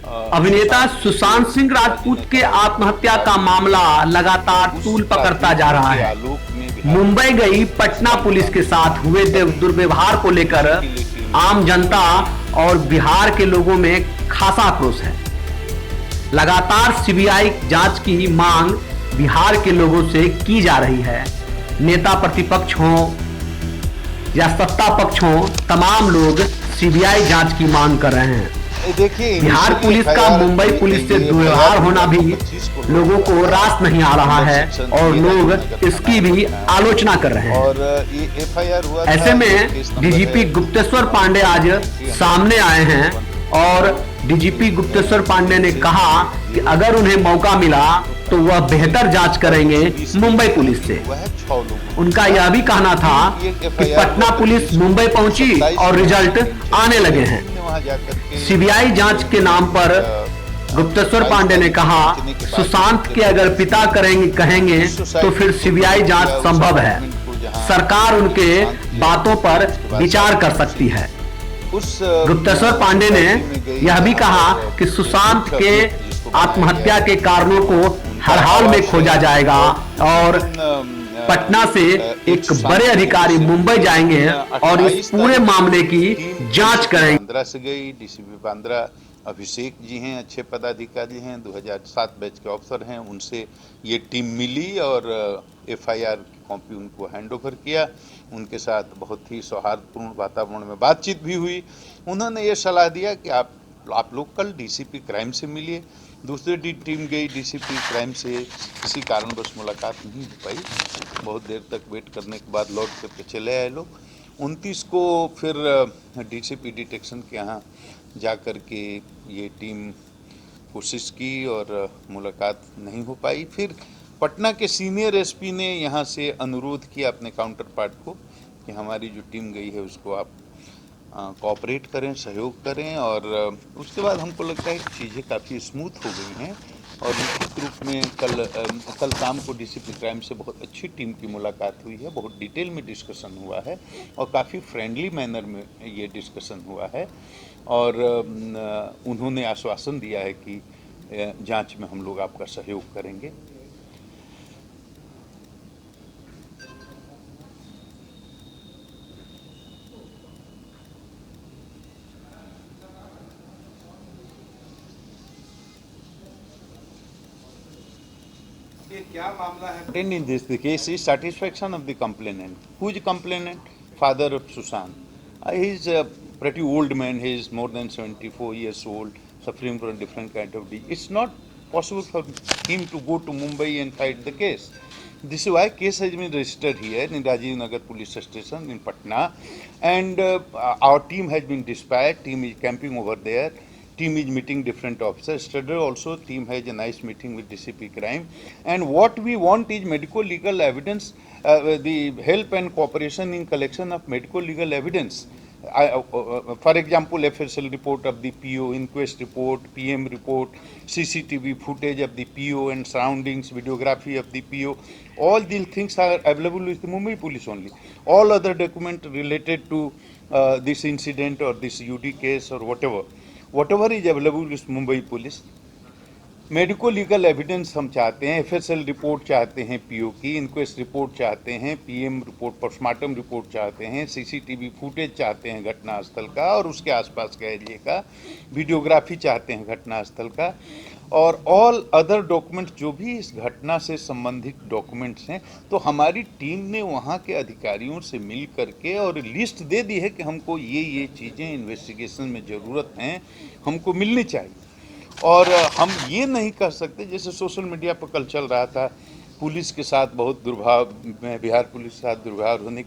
अभिनेता सुशांत सिंह राजपूत के आत्महत्या का मामला लगातार तूल पकड़ता जा रहा है। मुंबई गई पटना पुलिस के साथ हुए दुर्व्यवहार को लेकर आम जनता और बिहार के लोगों में खासा आक्रोश है। लगातार सीबीआई जांच की मांग बिहार के लोगों से की जा रही है। नेता प्रतिपक्ष हो या सत्ता पक्ष हो, तमाम लोग सीबीआई जांच की मांग कर रहे हैं। देखिए, बिहार पुलिस का मुंबई पुलिस से दुर्व्यवहार होना भी लोगों को रास नहीं आ रहा है और लोग इसकी भी आलोचना कर रहे हैं। और ये एफआईआर हुआ, ऐसे में डीजीपी गुप्तेश्वर पांडे आज सामने आए हैं और डीजीपी गुप्तेश्वर पांडे ने कहा कि अगर उन्हें मौका मिला तो वह बेहतर जांच करेंगे मुंबई पुलिस से। उनका यह भी कहना था कि पटना पुलिस मुंबई पहुंची और रिजल्ट आने लगे हैं। सीबीआई जांच के नाम पर गुप्तेश्वर पांडे ने कहा, सुशांत के अगर पिता कहेंगे तो फिर सीबीआई जांच संभव है। सरकार उनके बातों पर विचार कर सकती है। गुप्तेश्वर पांडे ने यह भी कहा कि सुशांत के आत्महत्या के कारणों को हर हाल में खोजा जाएगा और पटना से एक बड़े अधिकारी मुंबई जाएंगे और इस पूरे मामले की जांच करेंगे। बांद्रा से गई, डीसीपी बांद्रा अभिषेक जी हैं, अच्छे पदाधिकारी हैं, 2007 बैच के ऑफिसर हैं, उनसे ये टीम मिली और एफआईआर की कॉपी उनको हैंडओवर किया। उनके साथ बहुत ही सौहार्दपूर्ण वातावरण में बातचीत भी हुई। उन्होंने ये सलाह दिया कि आप लोग कल डीसीपी क्राइम से मिलिए। दूसरी टीम गई डीसीपी क्राइम से, किसी कारणवश मुलाकात नहीं हो पाई। बहुत देर तक वेट करने के बाद लौट करके चले आए लोग। 29 को फिर डीसीपी डिटेक्शन के यहाँ जा कर के ये टीम कोशिश की और मुलाकात नहीं हो पाई। फिर पटना के सीनियर एसपी ने यहाँ से अनुरोध किया अपने काउंटर पार्ट को कि हमारी जो टीम गई है उसको आप कोऑपरेट करें, सहयोग करें। और उसके बाद हमको लगता है कि चीज़ें काफ़ी स्मूथ हो गई हैं और निश्चित रूप में कल शाम को डीसीपी क्राइम से बहुत अच्छी टीम की मुलाकात हुई है। बहुत डिटेल में डिस्कशन हुआ है और काफ़ी फ्रेंडली मैनर में ये डिस्कशन हुआ है और उन्होंने आश्वासन दिया है कि जांच में हम लोग आपका सहयोग करेंगे। क्या मामला है? In this, the case is satisfaction of the complainant. Who is the complainant? Father of Sushant. He is a pretty old man. He is more than 74 years old, suffering from a different kind of disease. It's not possible for him to go to Mumbai and fight the case. This is why case has been registered here in Rajiv Nagar Police Station in Patna, and our team has been dispatched. Team is camping over there. Team is meeting different officers. Yesterday also team has a nice meeting with DCP crime, and what we want is medical legal evidence, the help and cooperation in collection of medical legal evidence. For example, FSL report of the PO, inquest report, PM report, CCTV footage of the PO and surroundings, videography of the PO. All these things are available with the Mumbai police only. All other documents related to this incident or this UD case or whatever is available with Mumbai police. Medical legal evidence हम चाहते हैं, FSL report चाहते हैं PO की, inquest report चाहते हैं, PM report, postmortem report चाहते हैं, सीसीटीवी फुटेज चाहते हैं घटनास्थल का और उसके आसपास के एरिया का, वीडियोग्राफी चाहते हैं घटनास्थल का, और ऑल अदर डॉक्यूमेंट्स जो भी इस घटना से संबंधित डॉक्यूमेंट्स हैं। तो हमारी टीम ने वहाँ के अधिकारियों से मिल करके और लिस्ट दे दी है कि हमको ये चीज़ें इन्वेस्टिगेशन में ज़रूरत हैं, हमको मिलनी चाहिए। और हम ये नहीं कर सकते, जैसे सोशल मीडिया पर कल चल रहा था पुलिस के साथ बहुत दुर्भाव, बिहार पुलिस के साथ दुर्भाव होने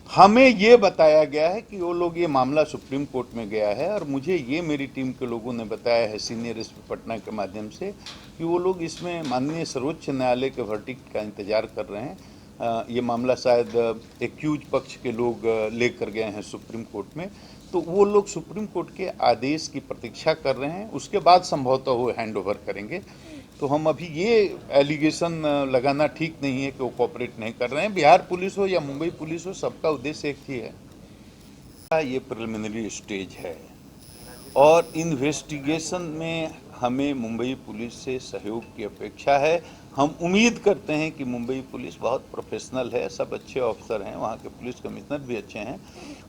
हमें ये बताया गया है कि वो लोग, ये मामला सुप्रीम कोर्ट में गया है और मुझे ये मेरी टीम के लोगों ने बताया है सीनियर एसपी पटना के माध्यम से कि वो लोग इसमें माननीय सर्वोच्च न्यायालय के वर्डिक्ट का इंतजार कर रहे हैं। ये मामला शायद एक्यूज पक्ष के लोग लेकर गए हैं सुप्रीम कोर्ट में, तो वो लोग सुप्रीम कोर्ट के आदेश की प्रतीक्षा कर रहे हैं, उसके बाद संभवतः वो हैंड ओवर करेंगे। तो हम अभी ये एलिगेशन लगाना ठीक नहीं है कि वो कोऑपरेट नहीं कर रहे हैं। बिहार पुलिस हो या मुंबई पुलिस हो, सबका उद्देश्य एक ही है। ये प्रिलिमिनरी स्टेज है और इन्वेस्टिगेशन में हमें मुंबई पुलिस से सहयोग की अपेक्षा है। हम उम्मीद करते हैं कि मुंबई पुलिस बहुत प्रोफेशनल है, सब अच्छे ऑफिसर हैं, वहाँ के पुलिस कमिश्नर भी अच्छे हैं।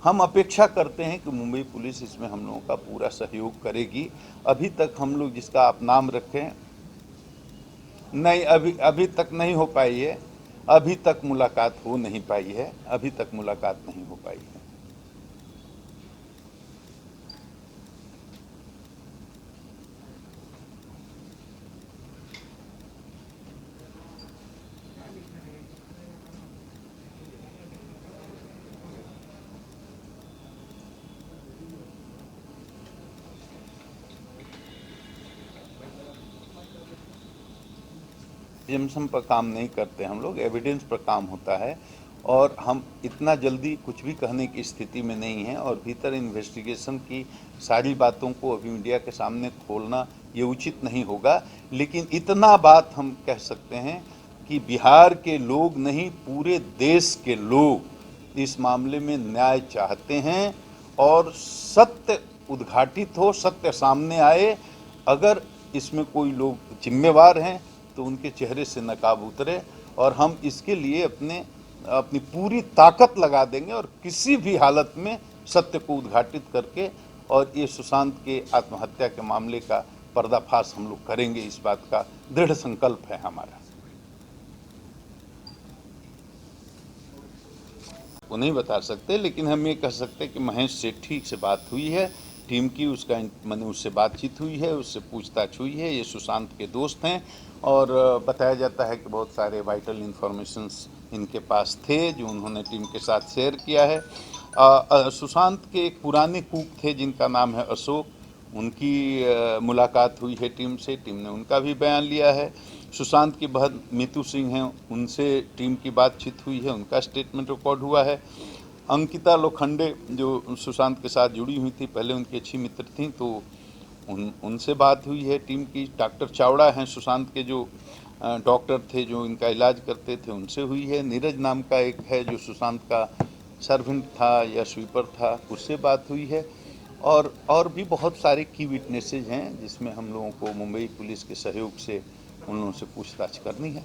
हम अपेक्षा करते हैं कि मुंबई पुलिस इसमें हम लोगों का पूरा सहयोग करेगी। अभी तक हम लोग जिसका आप नाम रखें नहीं, अभी तक नहीं हो पाई है, अभी तक मुलाकात हो नहीं पाई है, अभी तक मुलाकात नहीं हो पाई है। एजम्पशन पर काम नहीं करते हम लोग, एविडेंस पर काम होता है और हम इतना जल्दी कुछ भी कहने की स्थिति में नहीं है और भीतर इन्वेस्टिगेशन की सारी बातों को अभी मीडिया के सामने खोलना ये उचित नहीं होगा। लेकिन इतना बात हम कह सकते हैं कि बिहार के लोग नहीं, पूरे देश के लोग इस मामले में न्याय चाहते हैं और सत्य उद्घाटित हो, सत्य सामने आए। अगर इसमें कोई लोग जिम्मेवार हैं तो उनके चेहरे से नकाब उतरे और हम इसके लिए अपनी पूरी ताकत लगा देंगे और किसी भी हालत में सत्य को उद्घाटित करके और ये सुशांत के आत्महत्या के मामले का पर्दाफाश हम लोग करेंगे। इस बात का दृढ़ संकल्प है हमारा। वो नहीं बता सकते, लेकिन हम ये कह सकते हैं कि महेश सेठी से बात हुई है टीम की, मैंने उससे बातचीत हुई है, उससे पूछताछ हुई है। ये सुशांत के दोस्त हैं और बताया जाता है कि बहुत सारे वाइटल इन्फॉर्मेशंस इनके पास थे जो उन्होंने टीम के साथ शेयर किया है। सुशांत के एक पुराने कुक थे जिनका नाम है अशोक, उनकी मुलाकात हुई है टीम से, टीम ने उनका भी बयान लिया है। सुशांत की बहन मीतू सिंह हैं, उनसे टीम की बातचीत हुई है, उनका स्टेटमेंट रिकॉर्ड हुआ है। अंकिता लोखंडे जो सुशांत के साथ जुड़ी हुई थी, पहले उनकी अच्छी मित्र थी, तो उनसे बात हुई है टीम की। डॉक्टर चावड़ा हैं सुशांत के जो डॉक्टर थे जो इनका इलाज करते थे, उनसे हुई है। नीरज नाम का एक है जो सुशांत का सर्वेंट था या स्वीपर था, उससे बात हुई है। और भी बहुत सारे की विटनेसेज हैं जिसमें हम लोगों को मुंबई पुलिस के सहयोग से उन लोगों से पूछताछ करनी है।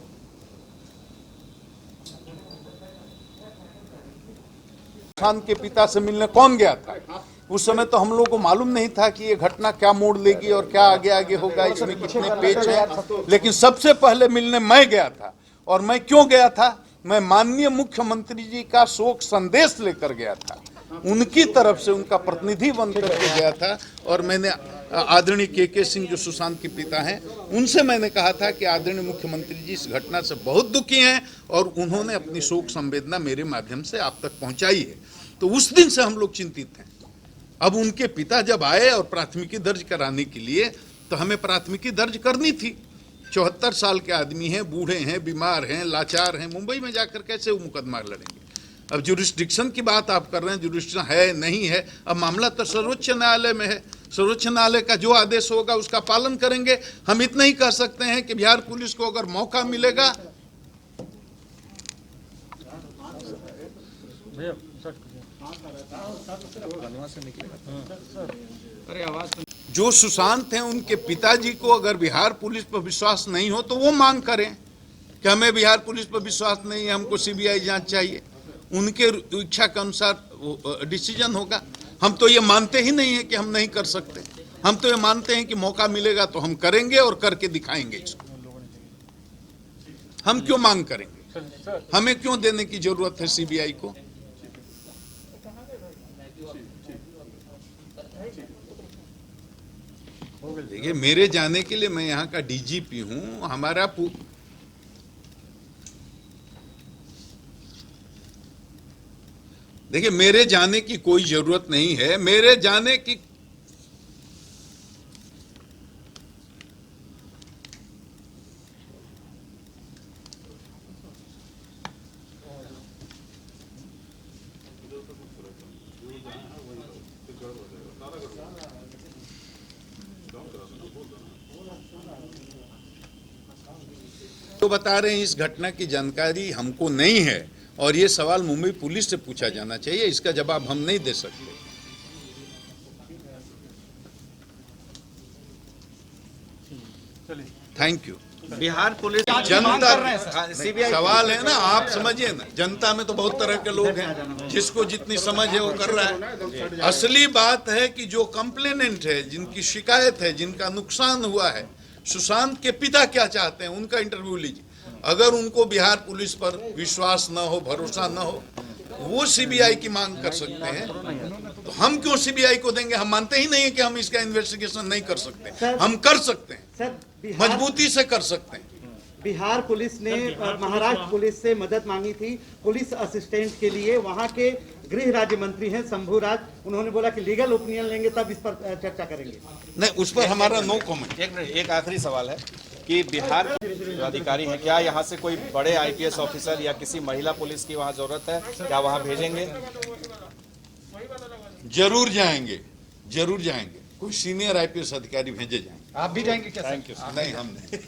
सुशांत के पिता से मिलने कौन गया था? उस समय तो हम लोगों को मालूम नहीं था कि ये घटना क्या मोड़ लेगी और क्या आगे आगे होगा, इसमें कितने पेच हैं। लेकिन सबसे पहले मिलने मैं गया था। और मैं क्यों गया था? मैं माननीय मुख्यमंत्री जी का शोक संदेश लेकर गया था, उनकी तरफ से उनका प्रतिनिधि बनकर के गया था। और मैंने आदरणीय के सिंह जो सुशांत के पिता हैं, उनसे मैंने कहा था कि आदरणीय मुख्यमंत्री जी इस घटना से बहुत दुखी हैं और उन्होंने अपनी शोक संवेदना मेरे माध्यम से आप तक पहुंचाई है। तो उस दिन से हम लोग चिंतित हैं। अब उनके पिता जब आए और प्राथमिकी दर्ज कराने के लिए, तो हमें प्राथमिकी दर्ज करनी थी। 74 साल के आदमी हैं, बूढ़े हैं, बीमार हैं, लाचार हैं, मुंबई में जाकर कैसे वो मुकदमा लड़ेंगे? अब जुरिस्डिक्शन की बात आप कर रहे हैं, जुरिस्डिक्शन है नहीं है, अब मामला तो सर्वोच्च न्यायालय में है। सर्वोच्च न्यायालय का जो आदेश होगा उसका पालन करेंगे। हम इतना ही कह सकते हैं कि बिहार पुलिस को अगर मौका मिलेगा, जो सुशांत हैं उनके पिताजी को अगर बिहार पुलिस पर विश्वास नहीं हो तो वो मांग करें कि हमें बिहार पुलिस पर विश्वास नहीं है, हमको सीबीआई जांच चाहिए। उनके इच्छा के अनुसार डिसीजन होगा। हम तो ये मानते ही नहीं है कि हम नहीं कर सकते। हम तो ये मानते हैं कि मौका मिलेगा तो हम करेंगे और करके दिखाएंगे इसको। हम क्यों मांग करेंगे? हमें क्यों देने की जरूरत है सीबीआई को? देखिए, मेरे जाने के लिए, मैं यहाँ का डीजीपी हूँ, हमारा देखिए मेरे जाने की कोई जरूरत नहीं है। मेरे जाने की तो बता रहे हैं इस घटना की जानकारी हमको नहीं है और ये सवाल मुंबई पुलिस से पूछा जाना चाहिए। इसका जवाब हम नहीं दे सकते। Thank you. बिहार पुलिस जनता सीबीआई सवाल है ना, आप समझिए ना, जनता में तो बहुत तरह के लोग हैं, जिसको जितनी समझ है वो कर रहा है। असली बात है कि जो कंप्लेनेंट है, जिनकी शिकायत है, जिनका नुकसान हुआ है, सुशांत के पिता क्या चाहते हैं, उनका इंटरव्यू लीजिए। अगर उनको बिहार पुलिस पर विश्वास न हो, भरोसा न हो, वो सीबीआई की मांग कर सकते हैं। तो हम क्यों सीबीआई को देंगे? हम मानते ही नहीं है कि हम इसका इन्वेस्टिगेशन नहीं कर सकते। हम कर सकते हैं, सर मजबूती से कर सकते हैं। बिहार पुलिस ने महाराष्ट्र पुलिस से मदद मांगी थी पुलिस असिस्टेंट के लिए। वहां के गृह राज्य मंत्री हैं शंभू राज, उन्होंने बोला कि लीगल ओपिनियन लेंगे तब इस पर चर्चा करेंगे। नहीं, उस पर हमारा नो कमेंट। एक आखिरी सवाल है कि बिहार जो अधिकारी हैं, क्या यहाँ से कोई बड़े आईपीएस ऑफिसर या किसी महिला पुलिस की वहाँ जरूरत है, क्या वहाँ भेजेंगे? जरूर जाएंगे, जरूर जाएंगे। कोई सीनियर आईपीएस अधिकारी भेजे जाएंगे। आप भी जाएंगे क्या? नहीं, हम नहीं।